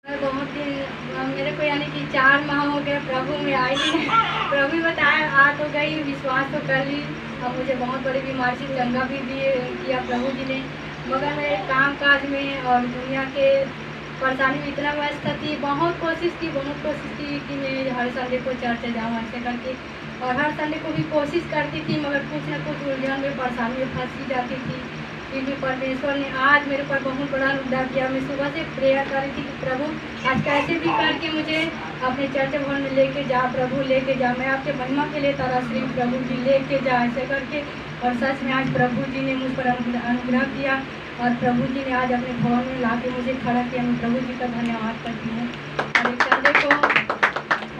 मैं बहुत दिन मेरे को यानी कि 4 माह हो गए प्रभु में आई थी। प्रभु बताया आ तो गई, विश्वास तो कर ली। अब मुझे बहुत बड़ी बीमारी से चंगा भी दिए किया प्रभु जी ने, मगर मेरे काम काज में और दुनिया के परेशानी में इतना व्यस्त थी। बहुत कोशिश की कि मैं हर संडे को चर्च जाऊँ ऐसे करके, और हर संडे को भी कोशिश करती थी, मगर कुछ न कुछ उलझन में परेशानी में फंसी जाती थी। फिर भी परमेश्वर ने आज मेरे ऊपर बहुत बड़ा अनुग्रह किया। मैं सुबह से प्रेयर कर रही थी कि प्रभु आज कैसे भी करके मुझे अपने चर्च भवन में लेके जा, प्रभु लेके जा, मैं आपके महिमा के लिए तारा श्री प्रभु जी लेके जा ऐसे करके। और सच में आज प्रभु जी ने मुझ पर अनुग्रह किया और प्रभु जी ने आज अपने भवन में ला के मुझे खड़ा किया। मैं प्रभु जी का धन्यवाद करती हूँ। और एक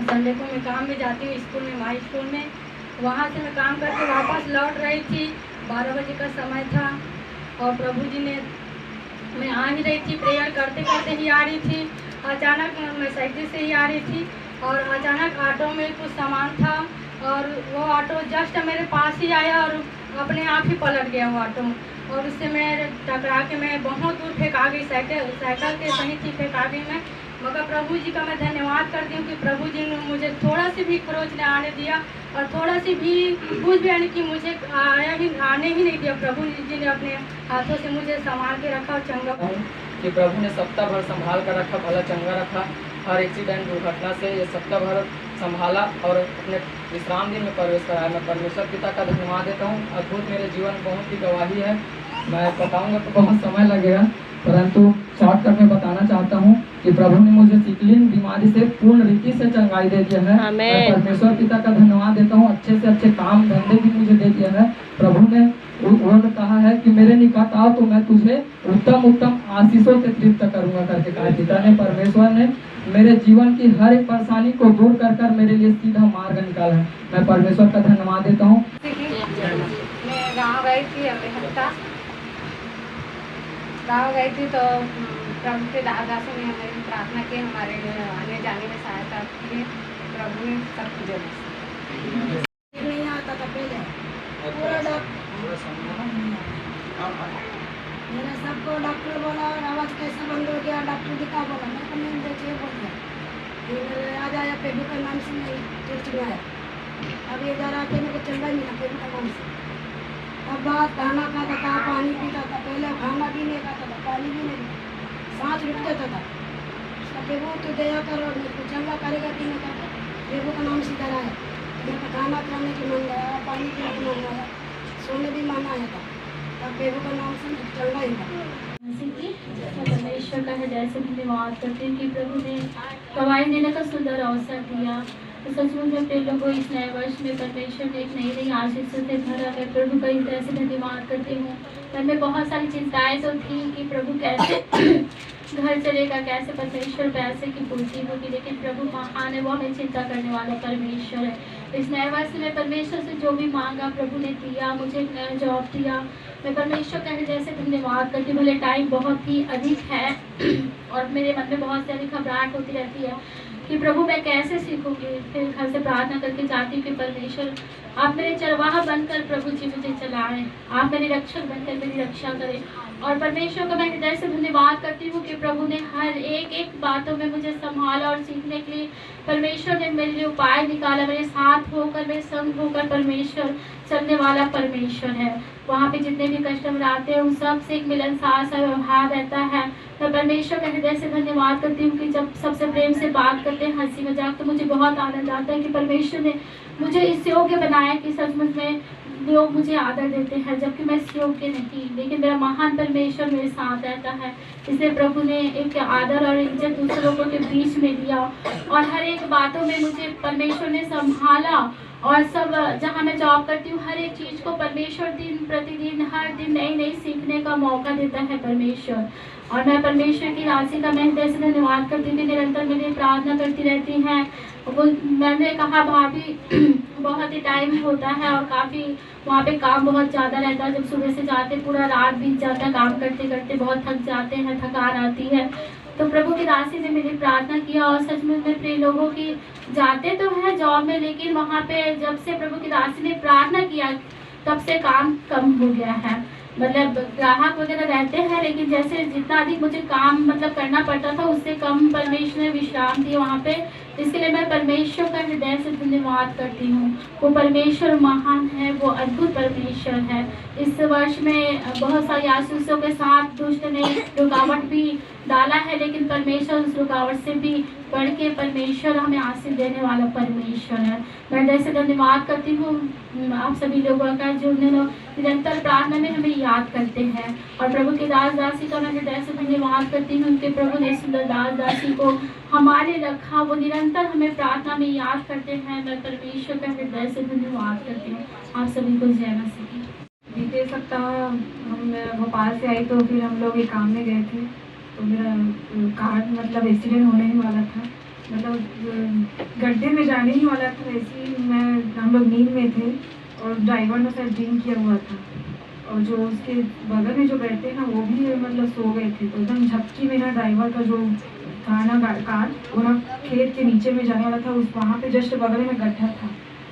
संडे को मैं काम में जाती हूँ, स्कूल में, माई स्कूल में। वहाँ से मैं काम करके वापस लौट रही थी, 12 बजे का समय था, और प्रभु जी ने, मैं आ ही रही थी, प्रेयर करते करते ही आ रही थी। अचानक मैं साइकिल से ही आ रही थी और अचानक ऑटो में कुछ सामान था और वो ऑटो जस्ट मेरे पास ही आया और अपने आप ही पलट गया वो ऑटो, और उससे मैं टकरा के मैं बहुत दूर फेंका गई। साइकिल के सही थी, फेंका गई मैं। मगर प्रभु जी का मैं धन्यवाद करती हूँ कि प्रभु जी ने मुझे थोड़ा सी भी खरोच ने आने दिया और थोड़ा सी भी कुछ भी यानी कि मुझे आने ही नहीं दिया। प्रभु जी ने अपने हाथों से मुझे संभाल के रखा और चंगा कि प्रभु ने सप्ताह भर संभाल कर रखा, भला चंगा रखा। हर एक्सीडेंट दुर्घटना से ये सप्ताह भर संभाला और अपने विश्राम दिन में प्रवेश कराया। मैं परमेश्वर पिता का धन्यवाद देता हूँ। अद्भुत मेरे जीवन बहुत ही गवाही है। मैं बताऊंगा तो बहुत समय लगेगा, परंतु शॉर्टकट में बताना चाहता हूँ कि प्रभु ने मुझे सिकलिन बीमारी से पूर्ण रीति से चंगाई दे दिया है। मैं परमेश्वर पिता का धन्यवाद देता हूँ। अच्छे से अच्छे काम धंधे भी मुझे दे दिया है। प्रभु ने उन्होंने कहा है कि मेरे निकट आओ तो मैं तुझे उत्तम उत्तम आशीषों से तृप्त करूंगा करके कहा। पिता ने, परमेश्वर ने मेरे जीवन की हर एक परेशानी को दूर कर कर मेरे लिए सीधा मार्ग निकाला है। मैं परमेश्वर का धन्यवाद देता हूँ। मैं गाँव गई थी, अगले हफ्ता गाँव गई थी तो प्रभु के दास ने हमें प्रार्थना की, हमारे आने जाने में सहायता की। प्रभु ने सब कुछ नहीं आता था पहले, पूरा मेरा सबको डॉक्टर बोला आवाज़ कैसे बंद हो गया, डॉक्टर दिखा बोला, मैं तो नहीं देखिए बोल दिया। फिर आज आया पेबू का नाम से मैं चर्च में आया। अब ये इधर आके मेरे को चंगा ही मिला पेबू का नाम से। अब बात खाना खाता था, पानी पीता था, पहले खाना भी नहीं खाता था, पानी भी नहीं, सांस रुक जाता था। पेबू तो दया करो, मेरे को चंगा करेगा कि नहीं करता। पेबू का नाम से इधर आया, मेरे को खाना खाने की मन आया, पानी पीने की मन आया, सोने भी मन आया था। तब पेबू का नाम से चंगा ही था। परमेश्वर का हृदय से धन्यवाद करते हैं कि प्रभु ने गवाही देने का सुंदर अवसर दिया। तो सचमुच में अपने लोगों इस नए वर्ष में परमेश्वर ने एक नई नई आशीष से भरा है। प्रभु का हृदय से धन्यवाद करती हूँ। मन में बहुत सारी चिंताएं तो थी कि प्रभु कैसे घर चलेगा, कैसे परमेश्वर पैसे की पूर्ति होगी, लेकिन प्रभु महान है, वो हमें चिंता करने वाला परमेश्वर है। इस नए वर्ष में परमेश्वर से जो भी मांगा प्रभु ने दिया, मुझे एक नया जॉब दिया। मैं परमेश्वर का हृदय से धन्यवाद करती हूँ। भले टाइम बहुत ही अधिक है और मेरे मन में बहुत सारी घबराहट होती रहती है कि प्रभु मैं कैसे सीखूंगी। फिर घर से प्रार्थना करके जाती हूँ कि परमेश्वर आप मेरे चरवाहा बनकर प्रभु जी मुझे चलाएं, आप मेरे रक्षक बनकर मेरी रक्षा करें। और परमेश्वर को मैं हृदय से धन्यवाद करती हूँ कि प्रभु ने हर एक एक बातों में मुझे संभाला और सीखने के लिए परमेश्वर ने मेरे लिए उपाय निकाला। मेरे साथ होकर, मेरे संग होकर परमेश्वर चलने वाला परमेश्वर है। वहाँ पे जितने भी कस्टमर आते हैं उन सब से एक मिलनसार सा व्यवहार रहता है। मैं परमेश्वर का हृदय से धन्यवाद करती हूँ कि जब सबसे प्रेम से बात करते हैं, हंसी मजाक, तो मुझे बहुत आनंद आता है कि परमेश्वर ने मुझे इस योग्य बनाया कि सचमुच में लोग मुझे आदर देते हैं, जबकि मैं इस योग्य नहीं, लेकिन मेरा महान परमेश्वर मेरे साथ रहता है। इसलिए प्रभु ने एक आदर और इज्जत दूसरे लोगों के बीच में दिया और हर एक बातों में मुझे परमेश्वर ने संभाला। और सब जहाँ मैं जॉब करती हूँ, हर एक चीज़ को परमेश्वर दिन प्रतिदिन हर दिन नई नई सीखने का मौका देता है परमेश्वर। और मैं परमेश्वर की राशि का मैं हृदय से धन्यवाद करती हूँ कि निरंतर मेरे लिए प्रार्थना करती रहती हैं। वो मैंने कहा भाभी बहुत ही टाइम होता है और काफ़ी वहाँ पे काम बहुत ज़्यादा रहता है। जब सुबह से जाते पूरा रात बीत जाता है काम करते करते, बहुत थक जाते हैं, थकान आती है। तो प्रभु की राशि से मैंने प्रार्थना किया और सचमुच में प्रिय लोगों की जाते तो हैं जॉब में, लेकिन वहाँ पे जब से प्रभु की राशि ने प्रार्थना किया तब से काम कम हो गया है। मतलब ग्राहक वगैरह रहते हैं, लेकिन जैसे जितना अधिक मुझे काम मतलब करना पड़ता था उससे कम परमेश्वर ने विश्राम दिया वहाँ पे। इसके लिए मैं परमेश्वर का हृदय से धन्यवाद करती हूँ। वो परमेश्वर महान है, वो अद्भुत परमेश्वर है। इस वर्ष में बहुत सारी आशीषों के साथ दुष्ट ने रुकावट भी डाला है, लेकिन परमेश्वर उस रुकावट से भी बढ़ के परमेश्वर हमें आशीष देने वाला परमेश्वर है। मैं हृदय से धन्यवाद करती हूँ आप सभी लोगों का, जो निरंतर प्रार्थना में हमें याद करते हैं। और प्रभु के दास दासी का मैं हृदय से धन्यवाद करती हूँ, उनके प्रभु ने सुंदर दास दासी को हमारे रखा, वो निरंतर हमें प्रार्थना में याद करते हैं। मैं परमेश्वर का हृदय से धन्यवाद करती हूँ। आप सभी को जय मसीह। बीते सप्ताह हम भोपाल से आए तो फिर हम लोग एक काम में गए थे, तो मेरा कार मतलब एक्सीडेंट होने ही वाला था, मतलब गड्ढे में जाने ही वाला था। वैसे ही हम लोग नींद में थे और ड्राइवर ने शायद ड्रिंक किया हुआ था, और जो उसके बगल में जो बैठे हैं ना वो भी मतलब सो गए थे। तो एकदम झपकी में ना ड्राइवर का जो था ना कार वो ना खेत के नीचे में जाने वाला था, उस वहाँ पे जस्ट बगल में गड्ढा था।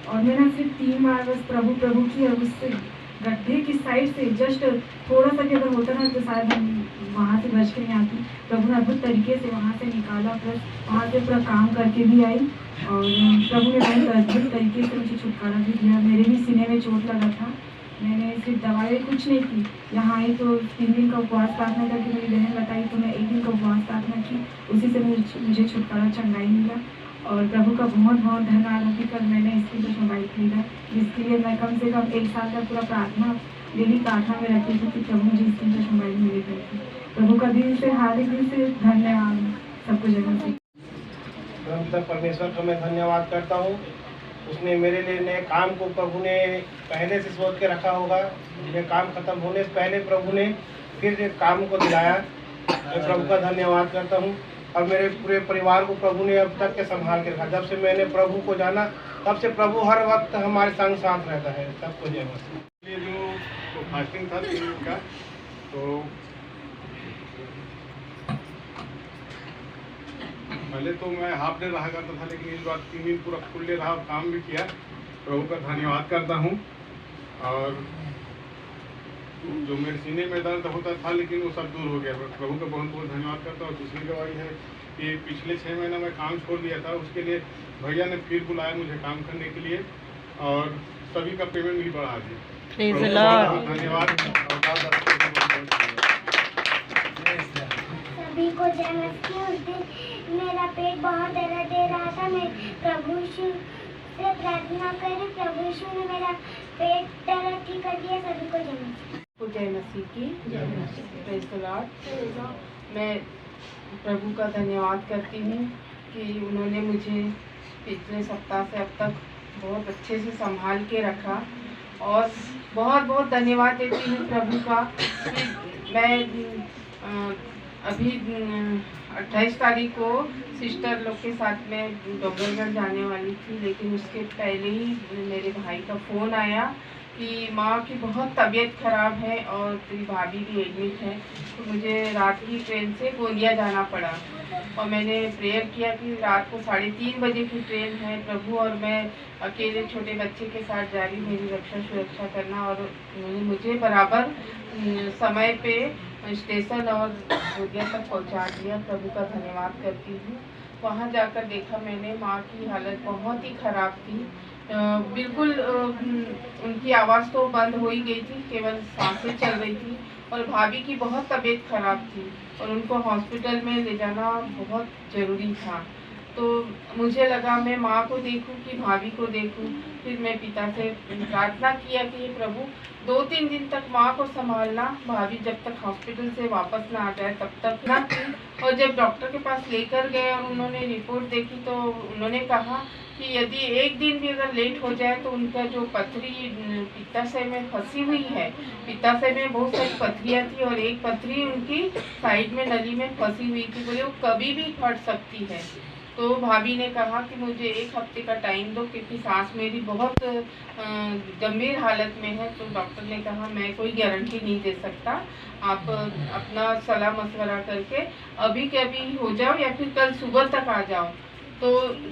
और मैंने सिर्फ 3 बार बस प्रभु प्रभु की, और उससे गड्ढे की साइड से जस्ट थोड़ा सा भी अगर होता ना तो शायद हम वहाँ से बच के नहीं आती। प्रभु ने अद्भुत तरीके से वहाँ से निकाला, प्लस वहाँ से पूरा काम करके भी आई, और प्रभु ने बहुत अद्भुत तरीके से मुझे छुटकारा भी दिया। मेरे भी सीने में चोट लगा था, मैंने सिर्फ दवाई कुछ नहीं की। यहाँ आई तो 3 दिन का उपवास प्रार्थना करके मेरी बहन बताई, तो मैं 1 दिन का उपवास प्रार्थना की, उसी से मुझे छुटकारा चंगाई मिला। और प्रभु का बहुत बहुत धन्यवाद है कि कल मैंने इसके लिए मोबाइल खरीदा, जिसके लिए मैं कम से कम 1 साल का पूरा प्रार्थना डेली प्रार्थना में रहती थी कि प्रभु मुझे इसके लिए मोबाइल मिले करती। प्रभु का दिल से हार्दिक दिल से धन्यवाद सबको जगह से। परमेश्वर का मैं धन्यवाद करता हूँ। उसने मेरे लिए नए काम को प्रभु ने पहले से सोच के रखा होगा। ये काम खत्म होने से पहले प्रभु ने फिर एक काम को दिलाया। मैं प्रभु का धन्यवाद करता हूँ। और मेरे पूरे परिवार को प्रभु ने अब तक के संभाल के रखा। जब से मैंने प्रभु को जाना तब से प्रभु हर वक्त हमारे संग साथ रहता है। सबको जय मसीह। ये जो फास्टिंग था 3 दिन का, तो पहले तो मैं हाफ डे रहा करता था, लेकिन इस बार 3 दिन पूरा फुल डे रहा और काम भी किया। प्रभु का धन्यवाद करता हूँ। और जो मेरे सीने में दर्द होता था लेकिन वो सब दूर हो गया। प्रभु का बहुत बहुत धन्यवाद करता हूँ। दूसरी गवाही है कि पिछले 6 महीना में काम छोड़ दिया था, उसके लिए भैया ने फिर बुलाया मुझे काम करने के लिए, और सभी का पेमेंट भी बढ़ा दिया। धन्यवाद। सभी को जय मसीह। उस दिन मेरा पेट बहुत दर्द दे रहा था, मैं प्रभु से प्रार्थना करी, प्रभु ने मेरा पेट दर्द ठीक कर दिया। सभी को जय मसीह। जय मसीह की प्रेज़ द लॉर्ड। मैं प्रभु का धन्यवाद करती हूँ कि उन्होंने मुझे पिछले सप्ताह से अब तक बहुत अच्छे से संभाल के रखा, और बहुत बहुत धन्यवाद देती हूँ प्रभु का कि मैं अभी 28 तारीख को सिस्टर लोग के साथ में डोंगरगढ़ जाने वाली थी, लेकिन उसके पहले ही मेरे भाई का फ़ोन आया कि माँ की बहुत तबीयत ख़राब है और तेरी भाभी भी एडमिट है। तो मुझे रात की ट्रेन से गोंदिया जाना पड़ा, और मैंने प्रेयर किया कि रात को 3:30 बजे की ट्रेन है प्रभु, और मैं अकेले छोटे बच्चे के साथ जा रही हूँ, मेरी रक्षा सुरक्षा करना। और उन्होंने मुझे बराबर समय पे स्टेशन और गोंदिया तक पहुँचा दिया। प्रभु का धन्यवाद करती हूँ। वहाँ जाकर देखा मैंने, माँ की हालत बहुत ही ख़राब थी। बिल्कुल उनकी आवाज़ तो बंद हो ही गई थी, केवल सांसें चल रही थी, और भाभी की बहुत तबीयत ख़राब थी और उनको हॉस्पिटल में ले जाना बहुत ज़रूरी था। तो मुझे लगा मैं माँ को देखूं कि भाभी को देखूं। फिर मैं पिता से प्रार्थना किया कि हे प्रभु 2-3 दिन तक माँ को संभालना, भाभी जब तक हॉस्पिटल से वापस ना आ जाए तब तक ना। और जब डॉक्टर के पास लेकर गए और उन्होंने रिपोर्ट देखी तो उन्होंने कहा कि यदि 1 दिन भी अगर लेट हो जाए तो उनका जो पथरी पित्ताशय में फंसी हुई है, पित्ताशय में बहुत सारी पथरियाँ थी और एक पथरी उनकी साइड में नली में फंसी हुई थी, बोले वो कभी भी फट सकती है। तो भाभी ने कहा कि मुझे 1 हफ्ते का टाइम दो, क्योंकि सांस मेरी बहुत गंभीर हालत में है। तो डॉक्टर ने कहा मैं कोई गारंटी नहीं दे सकता, आप अपना सलाह मशवरा करके अभी के अभी हो जाओ या फिर कल सुबह तक आ जाओ। तो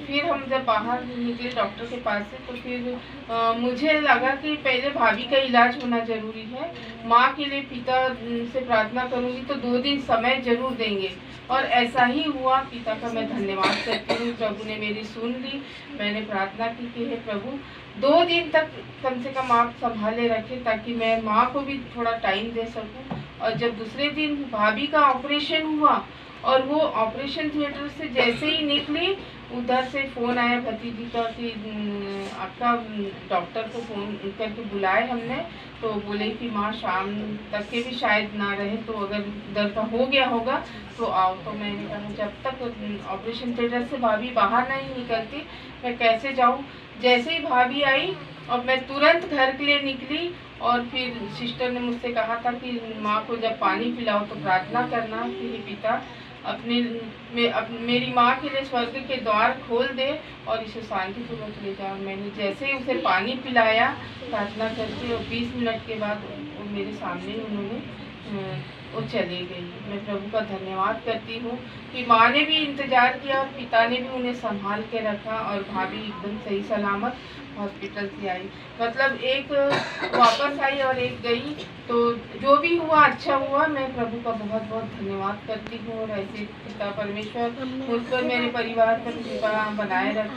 फिर हम जब बाहर निकले डॉक्टर के पास से, तो फिर मुझे लगा कि पहले भाभी का इलाज होना ज़रूरी है। माँ के लिए पिता से प्रार्थना करूँगी तो 2 दिन समय ज़रूर देंगे, और ऐसा ही हुआ। पिता का मैं धन्यवाद करती हूँ, प्रभु ने मेरी सुन ली। मैंने प्रार्थना की कि हे प्रभु 2 दिन तक कम से कम आप संभाले रखें, ताकि मैं माँ को भी थोड़ा टाइम दे सकूँ। और जब दूसरे दिन भाभी का ऑपरेशन हुआ, और वो ऑपरेशन थिएटर से जैसे ही निकली, उधर से फ़ोन आया भतीजी का कि आपका डॉक्टर को फ़ोन करके बुलाए हमने, तो बोले कि माँ शाम तक के भी शायद ना रहे, तो अगर दर्द का हो गया होगा तो आओ। तो मैंने कहा जब तक ऑपरेशन थिएटर से भाभी बाहर नहीं निकलती मैं कैसे जाऊँ। जैसे ही भाभी आई और मैं तुरंत घर के लिए निकली, और फिर सिस्टर ने मुझसे कहा था कि माँ को जब पानी पिलाओ तो प्रार्थना करना कि हे पिता मेरी माँ के लिए स्वर्ग के द्वार खोल दे और इसे शांतिपूर्वक ले जाओ। मैंने जैसे ही उसे पानी पिलाया प्रार्थना करके, और 20 मिनट के बाद वो मेरे सामने उन्होंने वो चली गई। मैं प्रभु का धन्यवाद करती हूँ कि माँ ने भी इंतज़ार किया और पिता ने भी उन्हें संभाल के रखा, और भाभी एकदम सही सलामत हॉस्पिटल से आई। मतलब एक वापस आई और एक गई, तो जो भी हुआ अच्छा हुआ। मैं प्रभु का बहुत बहुत धन्यवाद करती हूँ, और ऐसे पिता परमेश्वर मुझ पर मेरे परिवार पर कृपा बनाए रखें।